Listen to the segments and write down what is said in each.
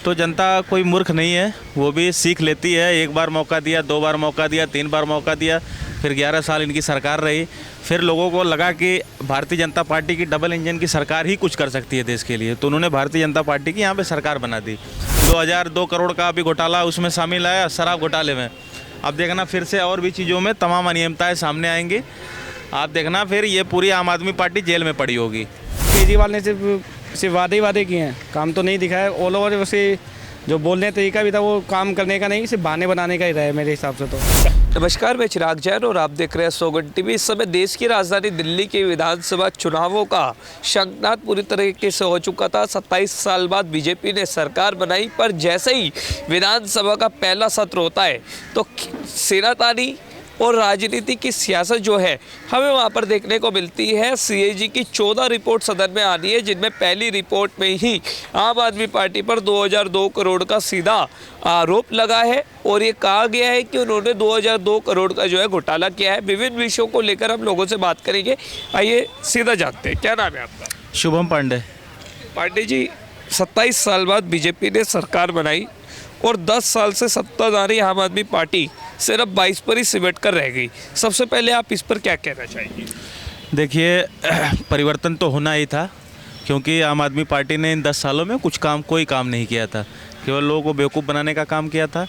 तो जनता कोई मूर्ख नहीं है, वो भी सीख लेती है। एक बार मौका दिया, 2 बार मौका दिया, 3 बार मौका दिया, फिर 11 साल इनकी सरकार रही। फिर लोगों को लगा कि भारतीय जनता पार्टी की डबल इंजन की सरकार ही कुछ कर सकती है देश के लिए, तो उन्होंने भारतीय जनता पार्टी की यहाँ पे सरकार बना दी। 2002 करोड़ का अभी घोटाला उसमें शामिल आया, शराब घोटाले में। अब देखना फिर से और भी चीज़ों में तमाम अनियमितताएँ सामने आएंगी। आप देखना फिर ये पूरी आम आदमी पार्टी जेल में पड़ी होगी। केजरीवाल ने सिर्फ वादे ही वादे किए हैं, काम तो नहीं दिखाया। ऑल ओवर वैसे जो बोलने का तरीका भी था वो काम करने का नहीं, सिर्फ बहाने बनाने का ही रहा है मेरे हिसाब से। तो नमस्कार, मैं चिराग जैन और आप देख रहे हैं सोगन टीवी। इस समय देश की राजधानी दिल्ली के विधानसभा चुनावों का शंखनाद पूरी तरीके से हो चुका था। 27 साल बाद बीजेपी ने सरकार बनाई, पर जैसे ही विधानसभा का पहला सत्र होता है तो सेनातानी और राजनीति की सियासत जो है हमें वहाँ पर देखने को मिलती है। सीएजी की 14 रिपोर्ट सदन में आनी है, जिनमें पहली रिपोर्ट में ही आम आदमी पार्टी पर 2002 करोड़ का सीधा आरोप लगा है और ये कहा गया है कि उन्होंने 2002 करोड़ का जो है घोटाला किया है। विभिन्न विषयों को लेकर हम लोगों से बात करेंगे। आइए सीधा जानते हैं, क्या नाम है आपका? शुभम पांडे। पांडे जी, 27 साल बाद बीजेपी ने सरकार बनाई और 10 साल से सत्ताधारी आम आदमी पार्टी सिर्फ 22 पर ही सिमट कर रह गई। सबसे पहले आप इस पर क्या कहना चाहेंगे? देखिए, परिवर्तन तो होना ही था, क्योंकि आम आदमी पार्टी ने इन 10 सालों में कोई काम नहीं किया था। केवल लोगों को बेवकूफ़ बनाने का काम किया था।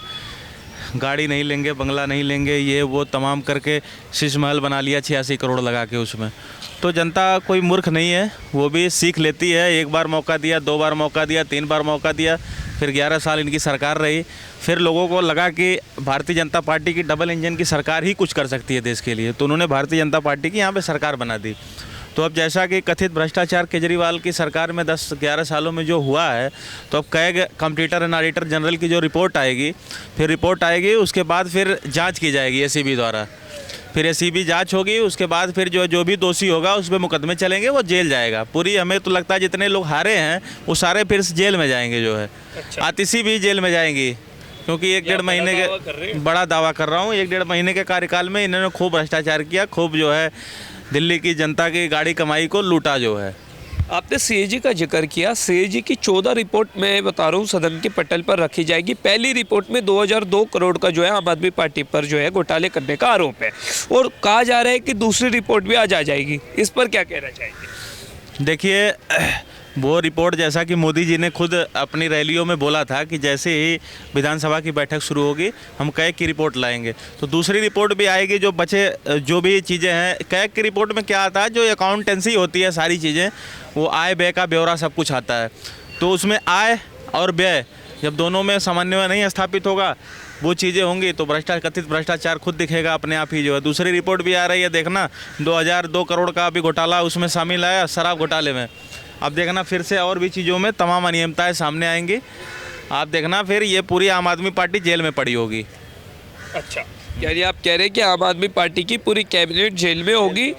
गाड़ी नहीं लेंगे, बंगला नहीं लेंगे, ये वो तमाम करके शीश महल बना लिया 86 करोड़ लगा के उसमें। तो जनता कोई मूर्ख नहीं है, वो भी सीख लेती है। एक बार मौका दिया, 2 बार मौका दिया, 3 बार मौका दिया, फिर 11 साल इनकी सरकार रही। फिर लोगों को लगा कि भारतीय जनता पार्टी की डबल इंजन की सरकार ही कुछ कर सकती है देश के लिए, तो उन्होंने भारतीय जनता पार्टी की यहाँ पे सरकार बना दी। तो अब जैसा कि कथित भ्रष्टाचार केजरीवाल की सरकार में 10-11 सालों में जो हुआ है, तो अब कई कंप्यूटर एंड ऑडिटर जनरल की जो रिपोर्ट आएगी, फिर रिपोर्ट आएगी, उसके बाद फिर जांच की जाएगी एसीबी द्वारा। फिर एसीबी जांच होगी, उसके बाद फिर जो भी दोषी होगा उस पर मुकदमे चलेंगे, वो जेल जाएगा। पूरी हमें तो लगता है जितने लोग हारे हैं वो सारे फिर जेल में जाएंगे जो है। अच्छा। आतिशी भी जेल में जाएंगी, क्योंकि 1-1.5 महीने के बड़ा दावा कर रहा हूँ, 1-1.5 महीने के कार्यकाल में इन्होंने खूब भ्रष्टाचार किया, खूब जो है दिल्ली की जनता की गाड़ी कमाई को लूटा जो है। आपने सीएजी का जिक्र किया। सीएजी की 14 रिपोर्ट मैं बता रहा हूँ सदन के पटल पर रखी जाएगी। पहली रिपोर्ट में 2002 करोड़ का जो है आम आदमी पार्टी पर जो है घोटाले करने का आरोप है और कहा जा रहा है कि दूसरी रिपोर्ट भी आज आ जाएगी। इस पर क्या कहना चाहेंगे? देखिए, वो रिपोर्ट जैसा कि मोदी जी ने खुद अपनी रैलियों में बोला था कि जैसे ही विधानसभा की बैठक शुरू होगी हम कैग की रिपोर्ट लाएंगे, तो दूसरी रिपोर्ट भी आएगी। जो बचे जो भी चीज़ें हैं, कैग की रिपोर्ट में क्या आता है, जो अकाउंटेंसी होती है, सारी चीज़ें, वो आय व्यय का ब्यौरा सब कुछ आता है। तो उसमें आय और व्यय जब दोनों में समन्वय नहीं स्थापित होगा, वो चीज़ें होंगी, तो कथित भ्रष्टाचार खुद दिखेगा अपने आप ही जो है। दूसरी रिपोर्ट भी आ रही है, देखना 2002 करोड़ का अभी घोटाला उसमें शामिल आया, शराब घोटाले में। अब देखना फिर से और भी चीज़ों में तमाम अनियमितताएँ सामने आएंगी। आप देखना फिर ये पूरी आम आदमी पार्टी जेल में पड़ी होगी। अच्छा, यानी आप कह रहे हैं कि आम आदमी पार्टी की पूरी कैबिनेट जेल में होगी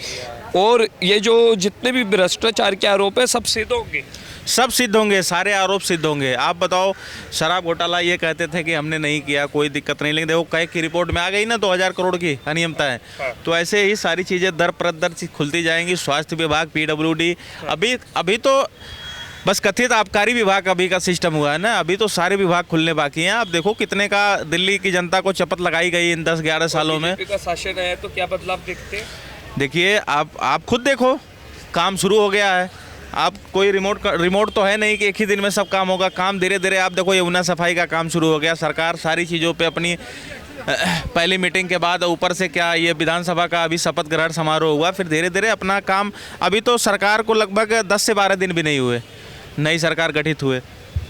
और ये जो जितने भी भ्रष्टाचार के आरोप है सब सिद्ध होंगे? सब सिद्ध होंगे, सारे आरोप सिद्ध होंगे। आप बताओ, शराब घोटाला ये कहते थे कि हमने नहीं किया, कोई दिक्कत नहीं, लेकिन देखो कैग की रिपोर्ट में आ गई ना 2000 करोड़ की अनियमितताएं। तो ऐसे ही सारी चीज़ें दर प्रदर खुलती जाएंगी। स्वास्थ्य विभाग, पीडब्ल्यूडी, अभी तो बस कथित आबकारी विभाग अभी का सिस्टम हुआ है ना, अभी तो सारे विभाग खुलने बाकी हैं। आप देखो कितने का दिल्ली की जनता को शपथ लगाई गई इन 10-11 सालों में। बीजेपी का शासन है तो क्या बदलाव देखते हैं? देखिए, आप खुद देखो, काम शुरू हो गया है। आप कोई रिमोट तो है नहीं कि एक ही दिन में सब काम होगा। काम धीरे धीरे, आप देखो यमुना सफाई का काम शुरू हो गया। सरकार सारी चीज़ों पे अपनी पहली मीटिंग के बाद ऊपर से क्या ये विधानसभा का अभी शपथ ग्रहण समारोह हुआ, फिर धीरे धीरे अपना काम। अभी तो सरकार को लगभग 10 से 12 दिन भी नहीं हुए, नई सरकार गठित हुए।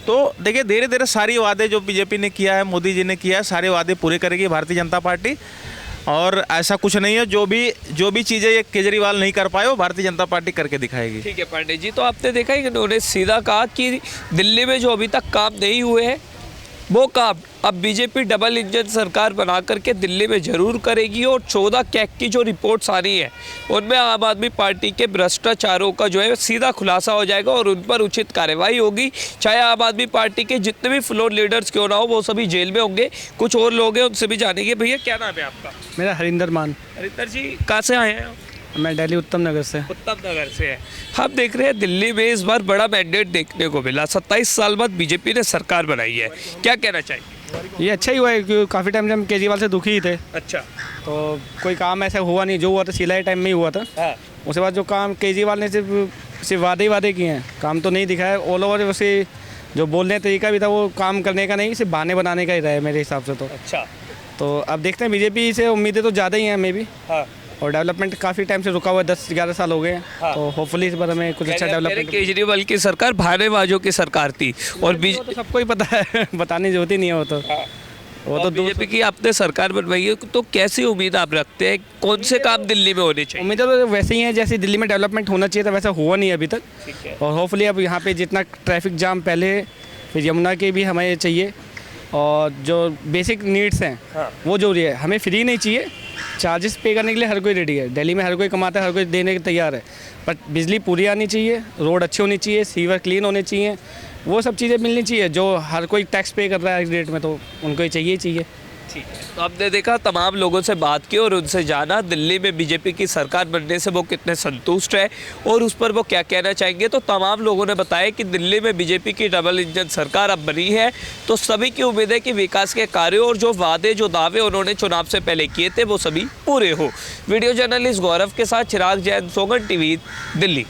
तो देखिए, धीरे धीरे सारी वादे जो बीजेपी ने किया है, मोदी जी ने किया है, सारे वादे पूरे करेगी भारतीय जनता पार्टी। और ऐसा कुछ नहीं है, जो भी चीज़ें ये केजरीवाल नहीं कर पाए वो भारतीय जनता पार्टी करके दिखाएगी। ठीक है पांडे जी, तो आपने देखा है कि उन्होंने सीधा कहा कि दिल्ली में जो अभी तक काम नहीं हुए हैं वो काम अब बीजेपी डबल इंजन सरकार बना करके दिल्ली में जरूर करेगी और 14 कैग की जो रिपोर्ट्स आ रही है उनमें आम आदमी पार्टी के भ्रष्टाचारों का जो है सीधा खुलासा हो जाएगा और उन पर उचित कार्रवाई होगी। चाहे आम आदमी पार्टी के जितने भी फ्लोर लीडर्स क्यों ना हो, वो सभी जेल में होंगे। कुछ और लोग हैं, उनसे भी जानेंगे। भैया क्या नाम है आपका? मेरा हरिंदर मान। हरिंदर जी, कहाँ से आए हैं? मैं दिल्ली उत्तम नगर से। उत्तम नगर से है। हम देख रहे हैं दिल्ली में इस बार बड़ा मैंडेट देखने को मिला। 27 साल बाद बीजेपी ने सरकार बनाई है, क्या कहना चाहिए? ये अच्छा ही हुआ है क्योंकि काफ़ी टाइम से हम केजरीवाल से दुखी ही थे, अच्छा। तो कोई काम ऐसा हुआ नहीं। जो हुआ था सिलाई टाइम में ही हुआ था। हाँ। उसके बाद जो काम केजरीवाल ने सिर्फ वादे ही वादे किए हैं, काम तो नहीं दिखाया। ऑल ओवर वैसे जो बोलने का तरीका भी था वो काम करने का नहीं, सिर्फ बहाने बनाने का ही रहा है मेरे हिसाब से। अच्छा। तो अब देखते हैं, बीजेपी से उम्मीदें तो ज़्यादा ही हैं हमें भी। हाँ। और डेवलपमेंट काफ़ी टाइम से रुका हुआ है, 10-11 साल हो गए हैं। हाँ। तो होपफुली इस बार हमें कुछ अच्छा डेवलपमेंट। केजरीवाल की सरकार बहानेबाजों की सरकार थी और वो तो सबको ही पता है, बताने की जरूरत ही नहीं है। वो तो बीजेपी की आपने सरकार बनवाई है, तो कैसी उम्मीद आप रखते हैं? कौन से काम दिल्ली में होने चाहिए? उम्मीदें तो वैसे ही हैं जैसे दिल्ली में डेवलपमेंट होना चाहिए था, वैसा हुआ नहीं अभी तक। ठीक है। और होपफुली अब यहाँ पे जितना ट्रैफिक जाम पहले, फिर यमुना के भी हमें चाहिए। और जो बेसिक नीड्स हैं हाँ। वो जरूरी है, हमें फ्री नहीं चाहिए। चार्जेस पे करने के लिए हर कोई रेडी है, दिल्ली में हर कोई कमाता है, हर कोई देने के तैयार है। बट बिजली पूरी आनी चाहिए, रोड अच्छे होनी चाहिए, सीवर क्लीन होने चाहिए, वो सब चीज़ें मिलनी चाहिए। जो हर कोई टैक्स पे कर रहा है इस डेट में, तो उनको ये चाहिए ही चाहिए। ठीक है। तो आपने देखा, तमाम लोगों से बात की और उनसे जाना दिल्ली में बीजेपी की सरकार बनने से वो कितने संतुष्ट है और उस पर वो क्या कहना चाहेंगे। तो तमाम लोगों ने बताया कि दिल्ली में बीजेपी की डबल इंजन सरकार अब बनी है, तो सभी की उम्मीद है कि विकास के कार्यों और जो वादे जो दावे उन्होंने चुनाव से पहले किए थे वो सभी पूरे हो। वीडियो जर्नलिस्ट गौरव के साथ चिराग जैन, सौगंध टीवी, दिल्ली।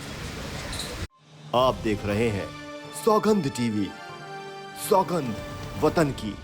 आप देख रहे हैं सौगंध टीवी, सौगंध वतन की।